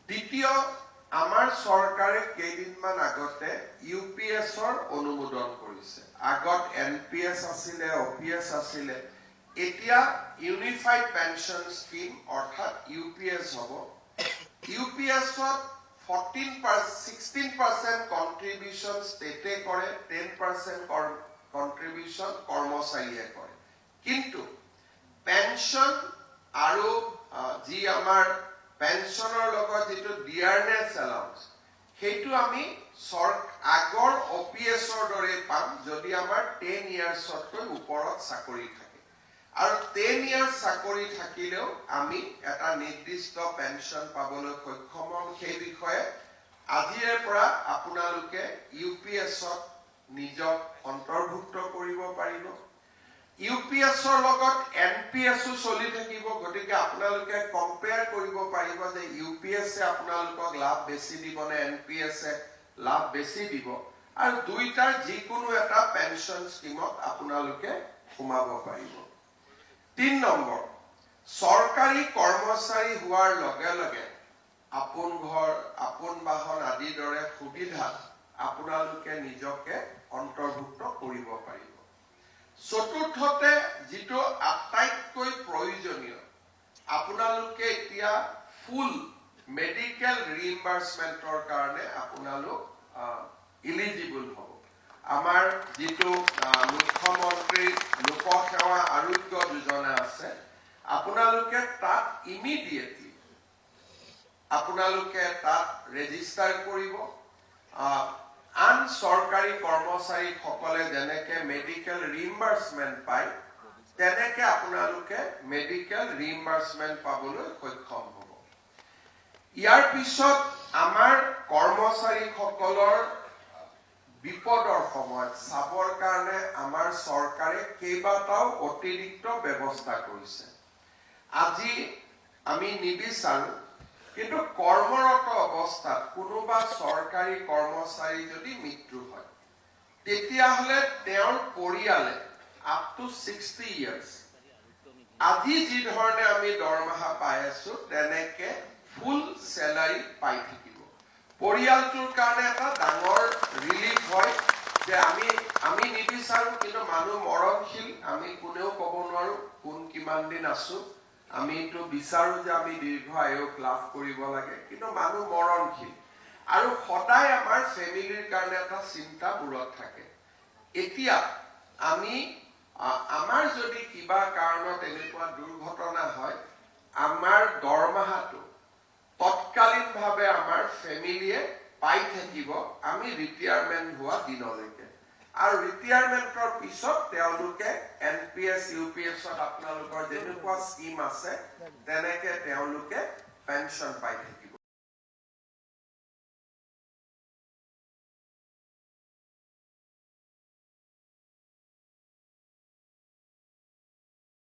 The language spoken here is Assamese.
দ্বিতীয় আমাৰ চৰকাৰে কেইদিনমান আগতে ইউপিএছৰ অনুমোদন কৰিছে আগত এনপিএছ আছিলে অপিএছ আছিলে এতিয়া ইউনিফাইড পেনশন স্কিম অৰ্থাৎ ইউপিএছ হ'ব ইউপিএছত 16% কন্ট্ৰিবিউশন স্টেটে কৰে 10% কন্ট্ৰিবিউশন কৰ্মচাৰীয়ে কৰে কিন্তু পেনশন আৰু যি আমাৰ পেনশনৰ লগত যেটো ডিয়াৰনেস এলাউন্স সেইটো আমি আগৰ অপিএছৰ দৰে পাম যদি আমাৰ 10 ইয়াৰ্ছতকৈ ওপৰত চাকৰি থাকে আৰু 10 ইয়াৰ্ছ চাকৰি থাকিলেও আমি এটা নিৰ্দিষ্ট পেনশন পাবলৈ সক্ষম হম সেই বিষয়ে আজিৰে পৰা আপোনালোকে ইউপিএছত নিজক অন্তৰ্ভুক্ত কৰিব পাৰিব ইউপিএছৰ লগত এনপিএছও চলি থাকিব গতিকে আপোনালোকে কম্পেয়াৰ কৰিব পাৰিব যে ইউপিএছে আপোনালোকক লাভ বেছি দিব নে এনপিএছে লাভ বেছি দিব আৰু দুইটাৰ যিকোনো এটা পেনশন স্কিমত আপোনালোকে সোমাব পাৰিব 3 নম্বৰ সৰকাৰি কৰ্মচাৰী হওয়াৰ লগে লগে আপন ঘৰ আপন বাহন আদি দৰে সুবিধা আপোনালোকে নিজকে অন্তৰ্ভুক্ত কৰিব পাৰিব চতুৰ্থতে যেটো আটাইতকৈ প্ৰয়োজনীয় আপোনালোকে এতিয়া ফুল মেডিকেল ৰিইম্বাৰ্সমেন্টৰ কাৰণে আপোনালোক এলিজিবল হ'ব আমাৰ যেটো মুখ্যমন্ত্ৰী লোকসেৱা আৰোগ্য যোজনা আছে আপোনালোকে তাত ইমিডিয়েটলি আপোনালোকে তাত ৰেজিষ্টাৰ কৰিব আন সৰকাৰি কৰ্মচাৰী সকলে যেনেকে মেডিকেল ৰিইম্বাৰ্সমেন্ট পায় তেনেকে আপোনালোকে মেডিকেল ৰিইম্বাৰ্সমেন্ট পাবলৈ সক্ষম হ'ব ইয়াৰ পিছত আমাৰ কৰ্মচাৰী সকলৰ বিপদৰ সময়ত চাবৰ কাৰণে আমাৰ চৰকাৰে কেইবাটাও অতিৰিক্ত ব্যৱস্থা কৰিছে আজি আমি নিবিচাৰো কিন্তু কৰ্মৰত অবস্থাত কোনোবা সৰকাৰি কৰ্মচাৰী যদি মৃত্যু হয় তেতিয়া হলে তেওঁৰ পৰিয়ালে আপ টু 60 ইয়াৰ্স আজি যি ধৰণে আমি দৰমহা পাই আছো তেনেকে ফুল স্যালাৰি পাই থাকিব পৰিয়ালটোৰ কাৰণে এটা ডাঙৰ ৰিলিফ হয় যে আমি নিবিচাৰো কিন্তু মানুহ মৰণশীল আমি কোনেও ক'ব নোৱাৰো কোন কিমান দিন আছো আমি তো বিচাৰো যে আমি দীৰ্ঘ আয়ুস লাভ কৰিব লাগে কিন্তু মানুহ মৰণশীল আৰু সদায় আমাৰ ফ্যামিলিৰ কাৰণে এটা চিন্তা বুৰত থাকে এতিয়া আমি আমাৰ যদি কিবা কাৰণত এনেকুৱা দুৰ্ঘটনা হয় আমাৰ দৰমহাটো তৎকালীনভাৱে আমাৰ ফ্যামিলিয়ে পাই থাকিব আমি ৰিটায়াৰমেন্ট হোৱা দিনলৈকে আৰু ৰিটায়াৰমেন্টৰ পিছত তেওঁলোকে এনপিএছ ইউপিএছত আপোনালোকৰ যেনেকুৱা স্কিম আছে তেনেকে তেওঁলোকে পেনশন পাই থাকিব